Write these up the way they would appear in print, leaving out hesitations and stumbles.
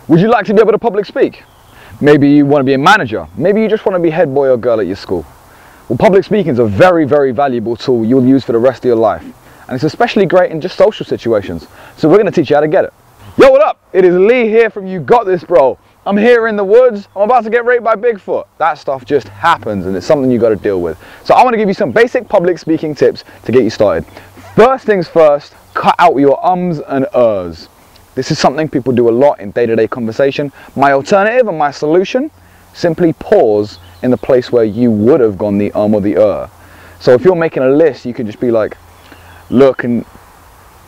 Would you like to be able to public speak? Maybe you want to be a manager. Maybe you just want to be head boy or girl at your school. Well, public speaking is a very, very valuable tool you'll use for the rest of your life. And it's especially great in just social situations. So we're going to teach you how to get it. Yo, what up? It is Lee here from You Got This, bro. I'm here in the woods. I'm about to get raped by Bigfoot. That stuff just happens and it's something you got to deal with. So I want to give you some basic public speaking tips to get you started. First things first, cut out your ums and ers. This is something people do a lot in day-to-day conversation. My alternative and my solution, simply pause in the place where you would have gone the or the So if you're making a list, you can just be like, look, and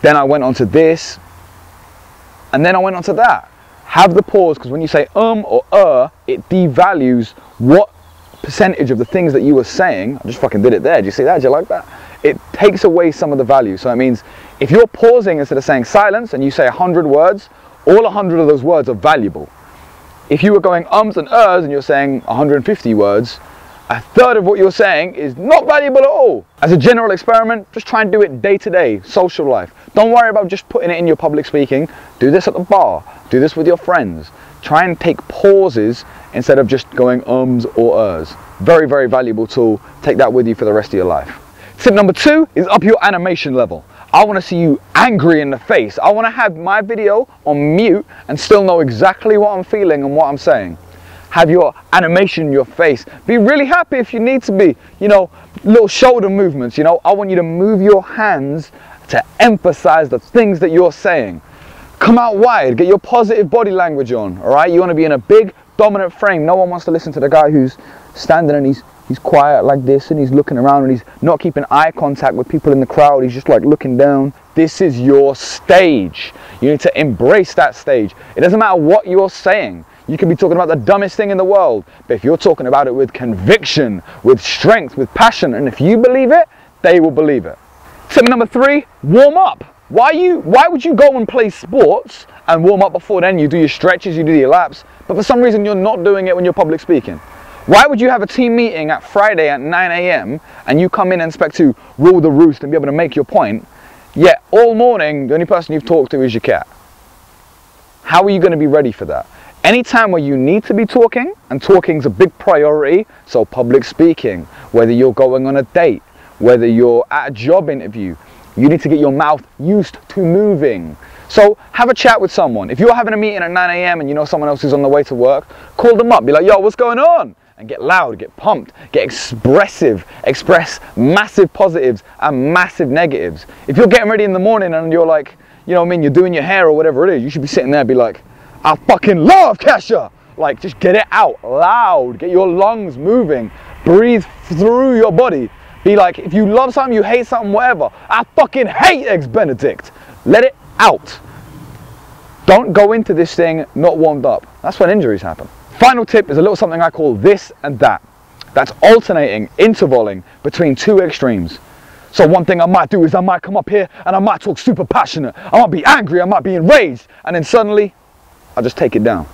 then I went on to this, and then I went on to that. Have the pause, because when you say or it devalues what percentage of the things that you were saying. I just fucking did it there. Did you see that? Did you like that? It takes away some of the value. So it means if you're pausing instead of saying silence and you say 100 words, all 100 of those words are valuable. If you were going ums and ers and you're saying 150 words, a third of what you're saying is not valuable at all. As a general experiment, just try and do it day to day, social life. Don't worry about just putting it in your public speaking. Do this at the bar. Do this with your friends. Try and take pauses instead of just going ums or ers. Very, very valuable tool. Take that with you for the rest of your life. Tip number 2 is up your animation level. I want to see you angry in the face. I want to have my video on mute and still know exactly what I'm feeling and what I'm saying. Have your animation in your face. Be really happy if you need to be. You know, little shoulder movements, you know. I want you to move your hands to emphasize the things that you're saying. Come out wide. Get your positive body language on, all right? You want to be in a big, dominant frame. No one wants to listen to the guy who's standing and he's quiet like this and he's looking around and he's not keeping eye contact with people in the crowd. He's just like looking down. This is your stage. You need to embrace that stage. It doesn't matter what you're saying. You can be talking about the dumbest thing in the world, but if you're talking about it with conviction, with strength, with passion, and if you believe it, they will believe it. Tip number 3, warm up. Why would you go and play sports and warm up before then? You do your stretches, you do your laps, but for some reason you're not doing it when you're public speaking. Why would you have a team meeting at Friday at 9 AM and you come in and expect to rule the roost and be able to make your point, yet all morning the only person you've talked to is your cat? How are you going to be ready for that? Anytime where you need to be talking, and talking's a big priority, so public speaking, whether you're going on a date, whether you're at a job interview, you need to get your mouth used to moving. So have a chat with someone. If you're having a meeting at 9 AM and you know someone else is on the way to work, call them up, be like, yo, what's going on? And get loud, get pumped, get expressive, express massive positives and massive negatives. If you're getting ready in the morning and you're like, you know what I mean, you're doing your hair or whatever it is, you should be sitting there and be like, I fucking love Kesha. Like, just get it out loud, get your lungs moving, breathe through your body. Be like, if you love something, you hate something, whatever. I fucking hate Eggs Benedict. Let it out. Don't go into this thing not warmed up. That's when injuries happen. Final tip is a little something I call this and that. That's alternating, intervaling between two extremes. So one thing I might do is I might come up here and I might talk super passionate. I might be angry, I might be enraged, and then suddenly I'll just take it down.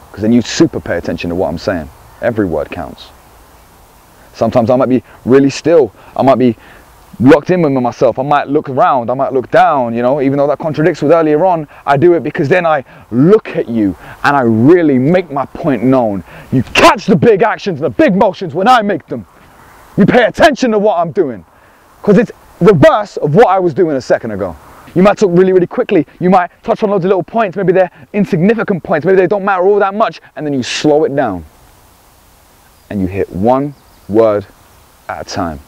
Because then you super pay attention to what I'm saying. Every word counts. Sometimes I might be really still. I might be locked in with myself. I might look around, I might look down, you know, even though that contradicts with earlier on. I do it because then I look at you and I really make my point known. You catch the big actions and the big motions when I make them. You pay attention to what I'm doing. Because it's the reverse of what I was doing a second ago. You might talk really, really quickly. You might touch on loads of little points. Maybe they're insignificant points. Maybe they don't matter all that much. And then you slow it down. And you hit one word at a time.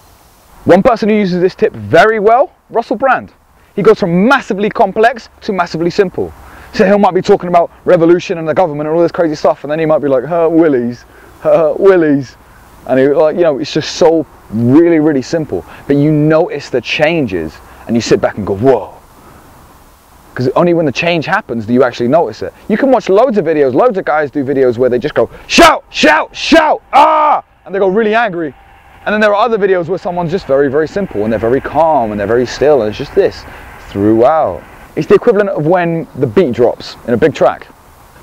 One person who uses this tip very well, Russell Brand. He goes from massively complex to massively simple. So he might be talking about revolution and the government and all this crazy stuff. And then he might be like, willies, willies. And he, like, you know, it's just so really, really simple. But you notice the changes and you sit back and go, whoa. Because only when the change happens do you actually notice it. You can watch loads of videos, loads of guys do videos where they just go, shout, shout, shout, ah! And they go really angry. And then there are other videos where someone's just very, very simple and they're very calm and they're very still and it's just this throughout. It's the equivalent of when the beat drops in a big track.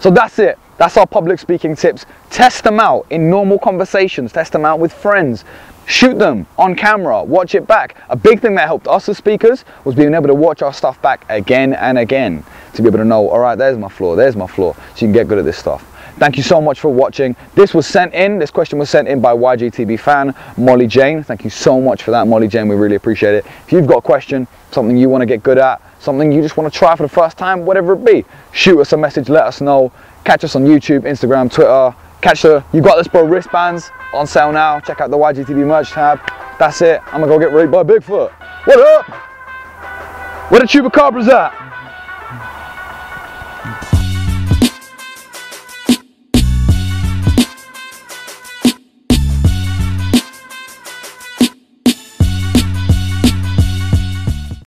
So that's it. That's our public speaking tips. Test them out in normal conversations. Test them out with friends. shoot them on camera, watch it back. A big thing that helped us as speakers was being able to watch our stuff back again and again to be able to know, all right, there's my flaw, so you can get good at this stuff. Thank you so much for watching. This question was sent in by YGTB fan Molly Jane. Thank you so much for that, Molly Jane, we really appreciate it. If you've got a question, something you want to get good at, something you just want to try for the first time, whatever it be, shoot us a message, let us know. Catch us on YouTube, Instagram, Twitter. Catch the You Got This Bro wristbands on sale now. Check out the YGTB merch tab. That's it. I'm gonna go get raped by Bigfoot. What up? Where the chupacabras at?